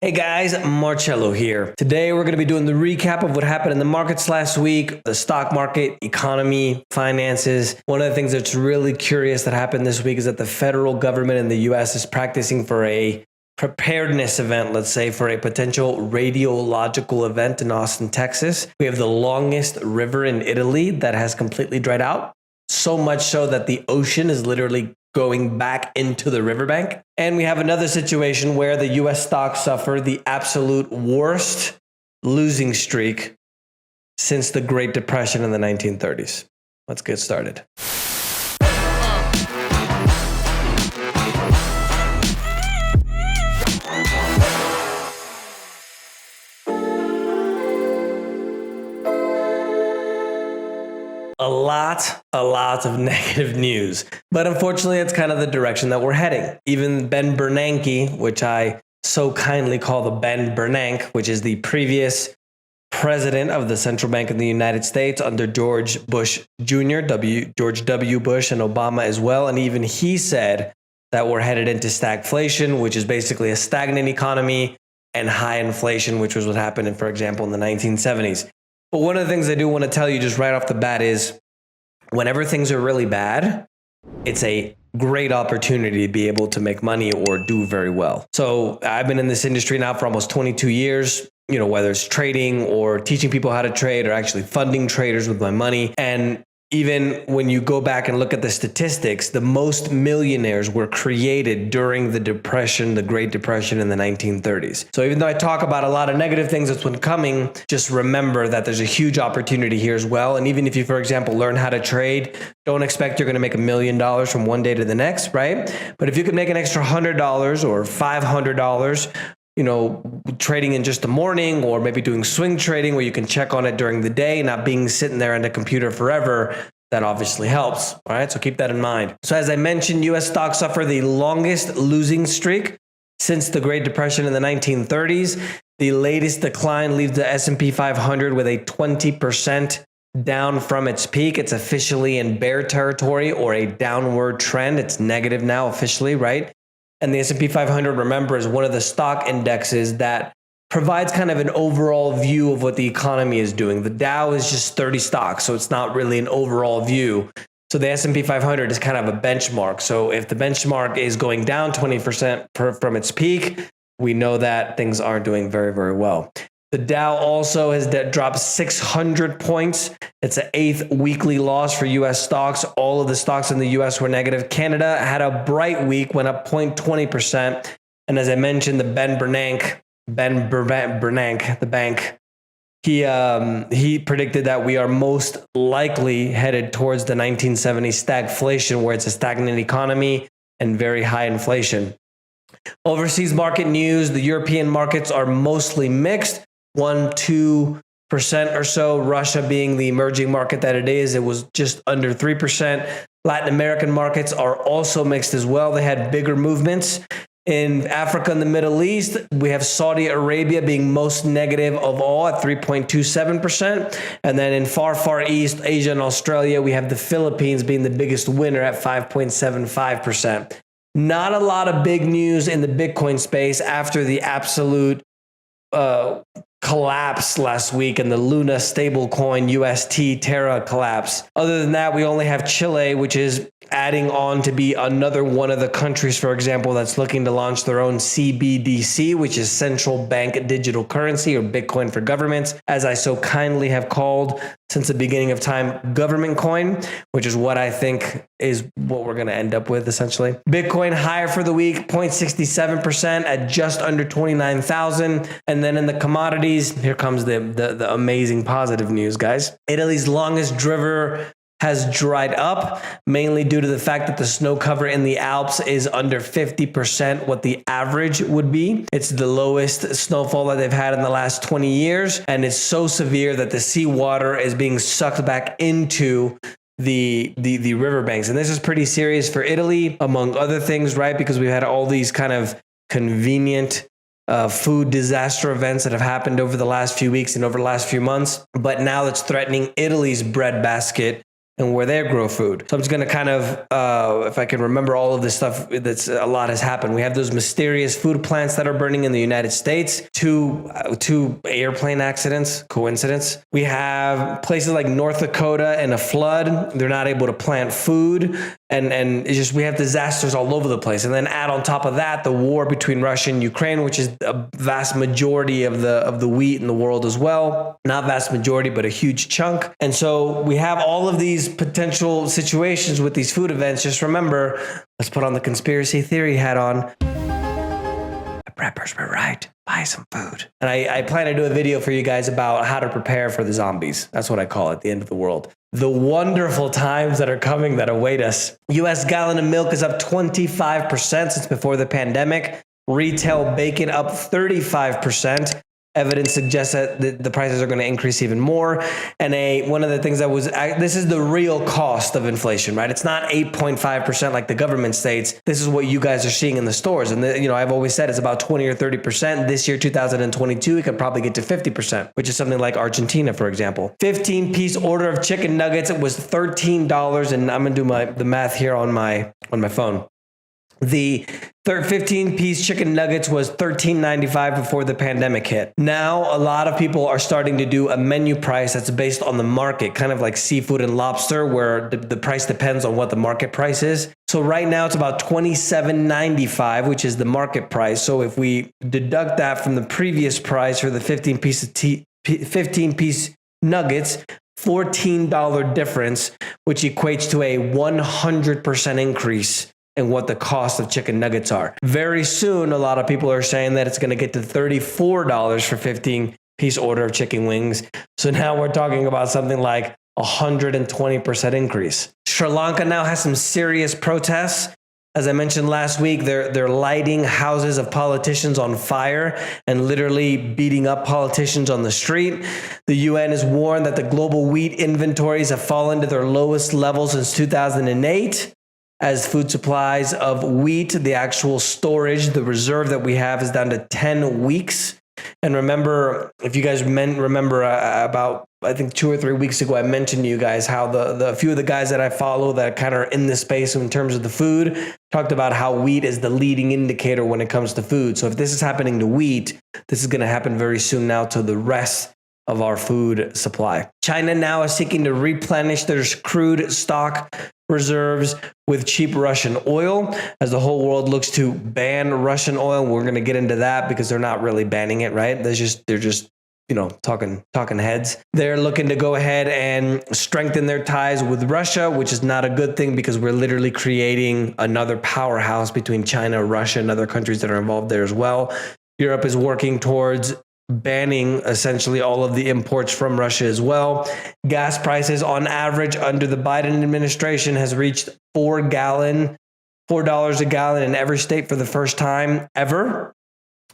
Hey guys, Marcello here. Today we're going to be doing the recap of what happened in the markets last week, the stock market, economy, finances. One of the things that's really curious that happened this week is that the federal government in the US is practicing for a preparedness event, let's say, for a potential radiological event in Austin, Texas. We have the longest river in Italy that has completely dried out. So much so that the ocean is literally going back into the riverbank. And we have another situation where the US stocks suffer the absolute worst losing streak since the Great Depression in the 1930s. Let's get started. A lot of negative news. But unfortunately, it's kind of the direction that we're heading. Even Ben Bernanke, which I so kindly call the Ben Bernanke, which is the previous president of the central bank of the United States under George Bush Jr., George W. Bush, and Obama as well. And even he said that we're headed into stagflation, which is basically a stagnant economy, and high inflation, which was what happened, for example, in the 1970s. But one of the things I do want to tell you just right off the bat is whenever things are really bad, it's a great opportunity to be able to make money or do very well. So I've been in this industry now for almost 22 years, whether it's trading or teaching people how to trade or actually funding traders with my money. And even when you go back and look at the statistics, the most millionaires were created during the Depression, the Great Depression in the 1930s. So even though I talk about a lot of negative things that's been coming, just remember that there's a huge opportunity here as well. And even if you, for example, learn how to trade, don't expect you're going to make $1 million from one day to the next, right? But if you could make an extra $100 or $500, trading in just the morning, or maybe doing swing trading where you can check on it during the day, not being sitting there on the computer forever, that obviously helps. All right, so keep that in mind. So as I mentioned, US stocks suffer the longest losing streak since the Great Depression in the 1930s. The latest decline leaves the S&P 500 with a 20% down from its peak. It's officially in bear territory or a downward trend. It's negative now officially, right? And the S&P 500, remember, is one of the stock indexes that provides kind of an overall view of what the economy is doing. The Dow is just 30 stocks, so it's not really an overall view. So the S&P 500 is kind of a benchmark. So if the benchmark is going down 20% from its peak, we know that things aren't doing very, very well. The Dow also has dropped 600 points. It's an 8th weekly loss for U.S. stocks. All of the stocks in the U.S. were negative. Canada had a bright week, went up 0.20%. And as I mentioned, the Ben Bernanke, the bank, he predicted that we are most likely headed towards the 1970s stagflation, where it's a stagnant economy and very high inflation. Overseas market news, the European markets are mostly mixed. 1-2% or so. Russia being the emerging market that it is, it was just under 3%. Latin American markets are also mixed as well. They had bigger movements. In Africa and the Middle East, we have Saudi Arabia being most negative of all at 3.27%. And then in far, far east, Asia and Australia, we have the Philippines being the biggest winner at 5.75%. Not a lot of big news in the Bitcoin space after the absolute collapse last week and the Luna stablecoin UST Terra collapse. Other than that, we only have Chile, which is adding on to be another one of the countries, for example, that's looking to launch their own CBDC, which is central bank digital currency, or Bitcoin for governments, as I so kindly have called since the beginning of time, government coin, which is what I think is what we're going to end up with essentially. Bitcoin higher for the week, 0.67% at just under 29,000. And then in the commodities, here comes the amazing positive news, guys. Italy's longest river has dried up, mainly due to the fact that the snow cover in the Alps is under 50% what the average would be. It's the lowest snowfall that they've had in the last 20 years, and it's so severe that the seawater is being sucked back into the riverbanks. And this is pretty serious for Italy, among other things, right? Because we've had all these kind of convenient food disaster events that have happened over the last few weeks and over the last few months. But now it's threatening Italy's breadbasket and where they grow food. So I'm just going to kind of, if I can remember all of this stuff, that's a lot has happened. We have those mysterious food plants that are burning in the United States, two airplane accidents, coincidence. We have places like North Dakota in a flood. They're not able to plant food. And it's just, we have disasters all over the place. And then add on top of that, the war between Russia and Ukraine, which is a vast majority of the wheat in the world as well. Not vast majority, but a huge chunk. And so we have all of these potential situations with these food events. Just remember, let's put on the conspiracy theory hat on. The preppers were right. Buy some food. And I plan to do a video for you guys about how to prepare for the zombies. That's what I call it, the end of the world. The wonderful times that are coming that await us. US gallon of milk is up 25% since before the pandemic. Retail bacon up 35%. Evidence suggests that the prices are going to increase even more. And one of the things that was, this is the real cost of inflation, right? It's not 8.5% like the government states. This is what you guys are seeing in the stores. And I've always said it's about 20 or 30%. This year, 2022, it could probably get to 50%, which is something like Argentina, for example. 15-piece order of chicken nuggets, it was $13. And I'm going to do the math here on my phone. The 15-piece chicken nuggets was $13.95 before the pandemic hit. Now, a lot of people are starting to do a menu price that's based on the market, kind of like seafood and lobster, where the price depends on what the market price is. So right now, it's about $27.95, which is the market price. So if we deduct that from the previous price for the 15-piece nuggets, $14 difference, which equates to a 100% increase and what the cost of chicken nuggets are. Very soon, a lot of people are saying that it's going to get to $34 for 15-piece order of chicken wings. So now we're talking about something like 120% increase. Sri Lanka now has some serious protests. As I mentioned last week, they're lighting houses of politicians on fire and literally beating up politicians on the street. The UN has warned that the global wheat inventories have fallen to their lowest level since 2008. As food supplies of wheat, the actual storage, the reserve that we have is down to 10 weeks. And remember, if you guys remember about, I think 2 or 3 weeks ago, I mentioned to you guys how the few of the guys that I follow that kind of are in this space in terms of the food talked about how wheat is the leading indicator when it comes to food. So if this is happening to wheat, this is going to happen very soon now to the rest of our food supply. China now is seeking to replenish their crude stock reserves with cheap Russian oil as the whole world looks to ban Russian oil. We're going to get into that because they're not really banning it, right? They're just talking heads. They're looking to go ahead and strengthen their ties with Russia, which is not a good thing because we're literally creating another powerhouse between China, Russia, and other countries that are involved there as well. Europe is working towards banning essentially all of the imports from Russia as well. Gas prices on average under the Biden administration has reached $4 a gallon in every state for the first time ever.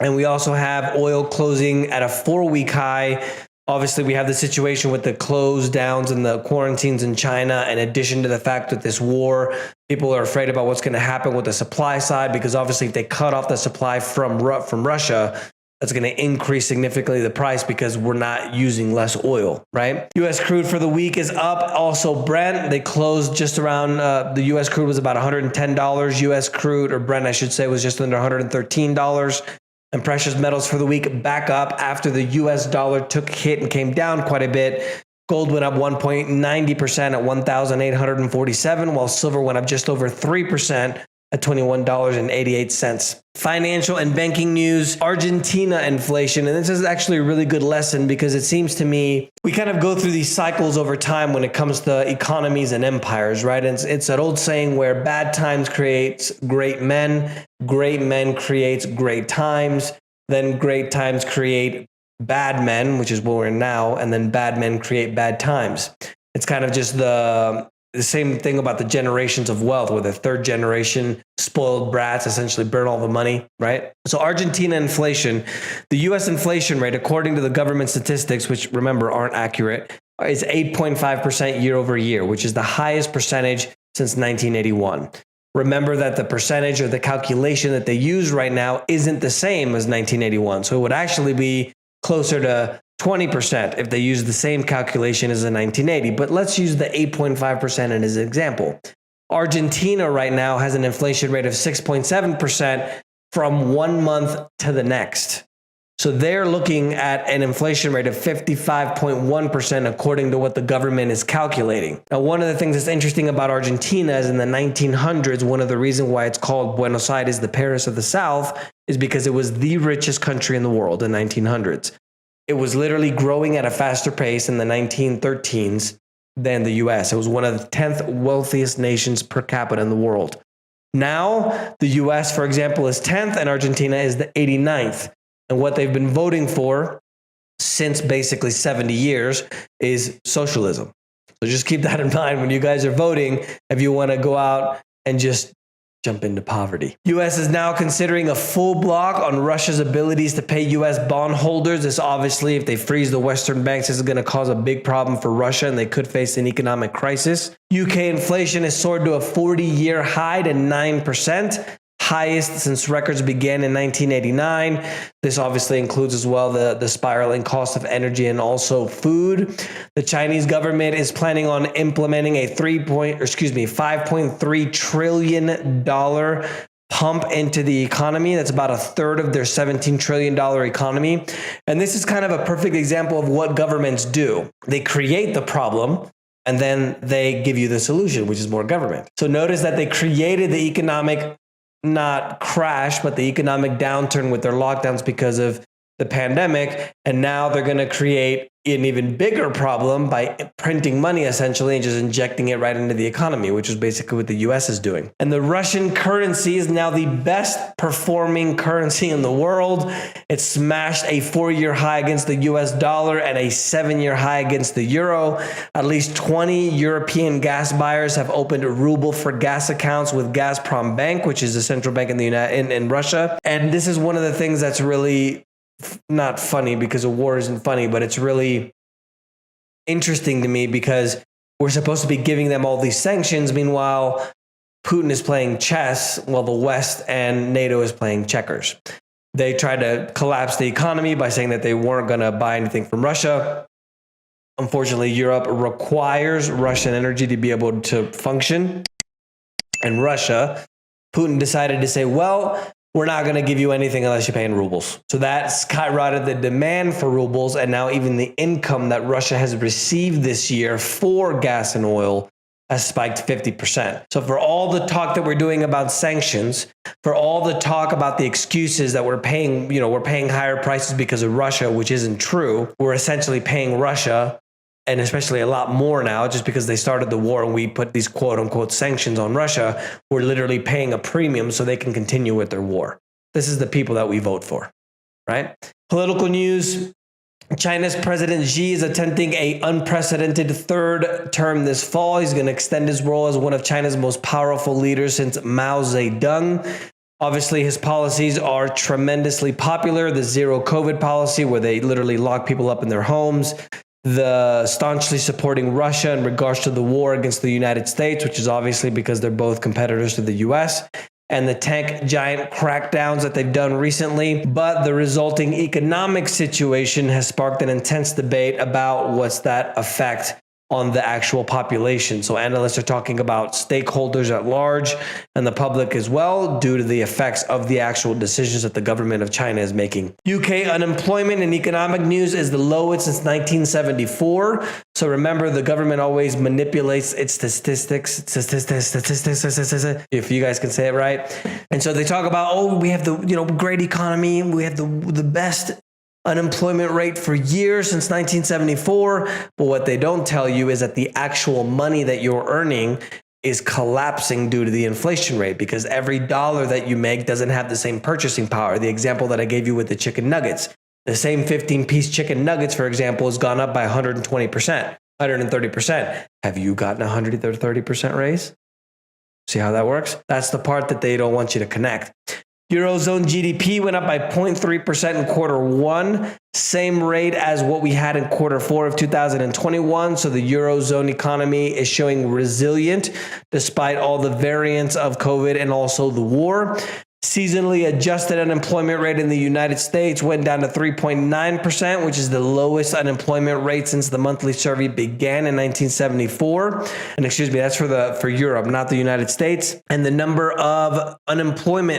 And we also have oil closing at a 4-week high. Obviously, we have the situation with the close downs and the quarantines in China, in addition to the fact that this war, people are afraid about what's going to happen with the supply side, because obviously if they cut off the supply from Russia, that's going to increase significantly the price because we're not using less oil, right? U.S. crude for the week is up. Also, Brent, they closed just around, the U.S. crude was about $110. U.S. crude, or Brent, I should say, was just under $113. And precious metals for the week back up after the U.S. dollar took a hit and came down quite a bit. Gold went up 1.90% at $1,847, while silver went up just over 3% at $21.88. Financial and banking news, Argentina inflation. And this is actually a really good lesson because it seems to me we kind of go through these cycles over time when it comes to economies and empires, right? And it's an old saying where bad times creates great men creates great times, then great times create bad men, which is where we're in now, and then bad men create bad times. It's kind of just the same thing about the generations of wealth, where the third generation spoiled brats essentially burn all the money, right? So Argentina inflation, the U.S. inflation rate, according to the government statistics, which remember aren't accurate, is 8.5% year over year, which is the highest percentage since 1981. Remember that the percentage or the calculation that they use right now isn't the same as 1981. So it would actually be closer to 20% if they use the same calculation as in 1980. But let's use the 8.5% as an example. Argentina right now has an inflation rate of 6.7% from 1 month to the next. So they're looking at an inflation rate of 55.1% according to what the government is calculating. Now, one of the things that's interesting about Argentina is in the 1900s, one of the reasons why it's called Buenos Aires, the Paris of the South, is because it was the richest country in the world in the 1900s. It was literally growing at a faster pace in the 1913s than the US. It was one of the 10th wealthiest nations per capita in the world. Now, the US, for example, is 10th and Argentina is the 89th. And what they've been voting for since basically 70 years is socialism. So just keep that in mind when you guys are voting, if you want to go out and just jump into poverty. US is now considering a full block on Russia's abilities to pay US bondholders. This obviously, if they freeze the Western banks, this is going to cause a big problem for Russia and they could face an economic crisis. UK inflation has soared to a 40-year high to 9%. Highest since records began in 1989. This obviously includes as well the spiraling cost of energy and also food. The Chinese government is planning on implementing a $5.3 trillion pump into the economy. That's about a third of their $17 trillion economy. And this is kind of a perfect example of what governments do. They create the problem and then they give you the solution, which is more government. So notice that they created the economic not crash, but the economic downturn with their lockdowns because of the pandemic. And now they're going to create an even bigger problem by printing money essentially and just injecting it right into the economy, which is basically what the US is doing. And the Russian currency is now the best performing currency in the world. It smashed a 4-year high against the US dollar and a 7-year high against the euro. At least 20 European gas buyers have opened ruble for gas accounts with Gazprom Bank, which is the central bank in Russia. And this is one of the things that's really not funny because a war isn't funny, but it's really interesting to me because we're supposed to be giving them all these sanctions. Meanwhile, Putin is playing chess while the West and NATO is playing checkers. They tried to collapse the economy by saying that they weren't going to buy anything from Russia. Unfortunately, Europe requires Russian energy to be able to function. And Russia, Putin decided to say, well, we're not going to give you anything unless you pay in rubles. So that skyrocketed the demand for rubles, and now even the income that Russia has received this year for gas and oil has spiked 50%. So for all the talk that we're doing about sanctions, for all the talk about the excuses that we're paying higher prices because of Russia, which isn't true, we're essentially paying Russia, and especially a lot more now, just because they started the war and we put these quote unquote sanctions on Russia, we're literally paying a premium so they can continue with their war. This is the people that we vote for, right? Political news. China's President Xi is attempting an unprecedented third term this fall. He's going to extend his role as one of China's most powerful leaders since Mao Zedong. Obviously, his policies are tremendously popular. The zero COVID policy, where they literally lock people up in their homes. The staunchly supporting Russia in regards to the war against the United States, which is obviously because they're both competitors to the US, and the tech giant crackdowns that they've done recently. But the resulting economic situation has sparked an intense debate about what's that effect on the actual population. So analysts are talking about stakeholders at large and the public as well, due to the effects of the actual decisions that the government of China is making. UK unemployment in economic news is the lowest since 1974. So remember, the government always manipulates its statistics, if you guys can say it right. And so they talk about, oh, we have the great economy, we have the best unemployment rate for years since 1974. But what they don't tell you is that the actual money that you're earning is collapsing due to the inflation rate, because every dollar that you make doesn't have the same purchasing power. The example that I gave you with the chicken nuggets, the same 15-piece chicken nuggets, for example, has gone up by 120%, 130%. Have you gotten a 130% raise? See how that works? That's the part that they don't want you to connect. Eurozone GDP went up by 0.3% in quarter one, same rate as what we had in quarter four of 2021. So the Eurozone economy is showing resilient despite all the variants of COVID and also the war. Seasonally adjusted unemployment rate in the United States went down to 3.9%, which is the lowest unemployment rate since the monthly survey began in 1974. And excuse me, that's for Europe, not the United States. And the number of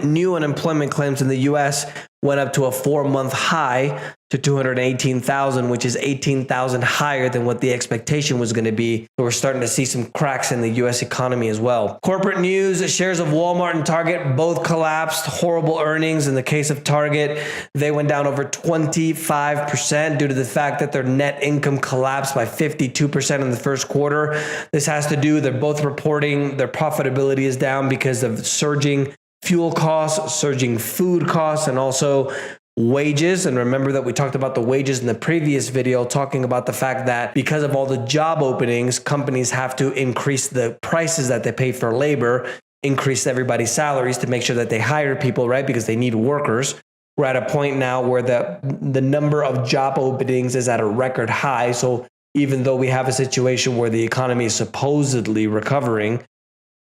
new unemployment claims in the US went up to a 4-month high to 218,000, which is 18,000 higher than what the expectation was going to be. So we're starting to see some cracks in the US economy as well. Corporate news, shares of Walmart and Target both collapsed, horrible earnings. In the case of Target, they went down over 25% due to the fact that their net income collapsed by 52% in the first quarter. This has to do, they're both reporting their profitability is down because of surging fuel costs, surging food costs, and also wages. And remember that we talked about the wages in the previous video, talking about the fact that because of all the job openings, companies have to increase the prices that they pay for labor, increase everybody's salaries to make sure that they hire people, right? Because they need workers. We're at a point now where the number of job openings is at a record high. So even though we have a situation where the economy is supposedly recovering,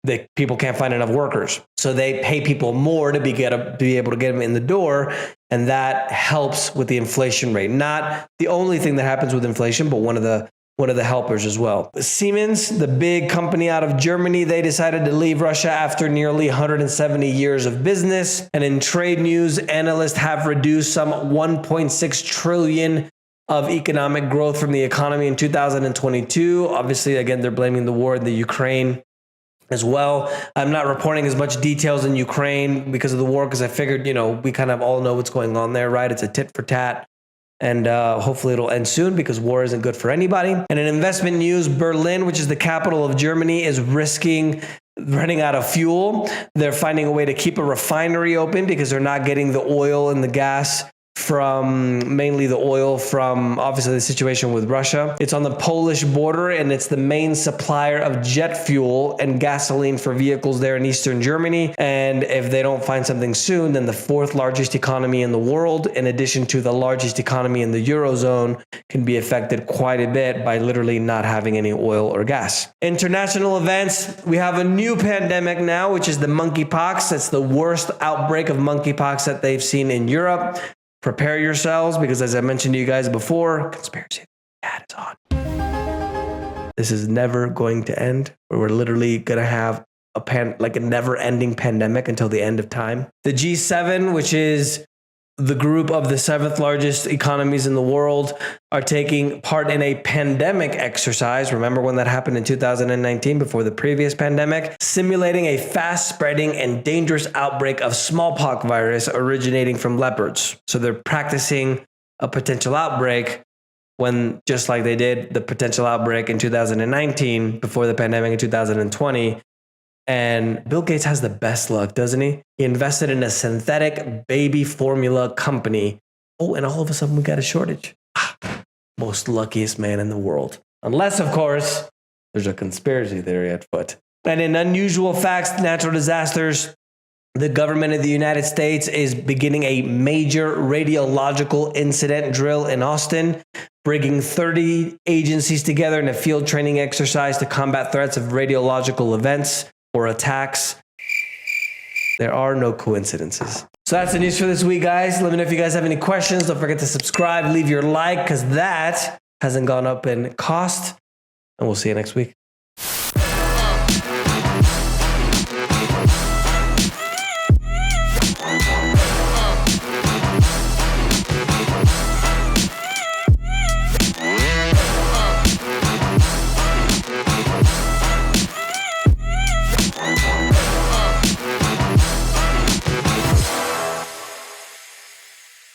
that people can't find enough workers. So they pay people more to be able to get them in the door. And that helps with the inflation rate. Not the only thing that happens with inflation, but one of the helpers as well. Siemens, the big company out of Germany, they decided to leave Russia after nearly 170 years of business. And in trade news, analysts have reduced some 1.6 trillion of economic growth from the economy in 2022. Obviously, again, they're blaming the war in the Ukraine as well. I'm not reporting as much details in Ukraine because of the war, because I figured, we kind of all know what's going on there, right? It's a tit for tat. And hopefully it'll end soon because war isn't good for anybody. And in investment news, Berlin, which is the capital of Germany, is risking running out of fuel. They're finding a way to keep a refinery open because they're not getting the oil and the gas mainly the oil from obviously the situation with Russia. It's on the Polish border and it's the main supplier of jet fuel and gasoline for vehicles there in Eastern Germany. And if they don't find something soon, then the 4th largest economy in the world, in addition to the largest economy in the Eurozone, can be affected quite a bit by literally not having any oil or gas. International events, we have a new pandemic now, which is the monkeypox. It's the worst outbreak of monkeypox that they've seen in Europe. Prepare yourselves because, as I mentioned to you guys before, conspiracy ad is on. This is never going to end. We're literally going to have a never-ending pandemic until the end of time. The G7, which is the group of the 7th largest economies in the world, are taking part in a pandemic exercise. Remember when that happened in 2019 before the previous pandemic? Simulating a fast-spreading and dangerous outbreak of smallpox virus originating from leopards. So they're practicing a potential outbreak when, just like they did the potential outbreak in 2019 before the pandemic in 2020. And Bill Gates has the best luck, doesn't he? He invested in a synthetic baby formula company. Oh, and all of a sudden we got a shortage. Most luckiest man in the world. Unless, of course, there's a conspiracy theory at foot. And in unusual facts, natural disasters, the government of the United States is beginning a major radiological incident drill in Austin, bringing 30 agencies together in a field training exercise to combat threats of radiological events or attacks. There are no coincidences. So that's the news for this week, guys. Let me know if you guys have any questions. Don't forget to subscribe, leave your like, because that hasn't gone up in cost. And we'll see you next week.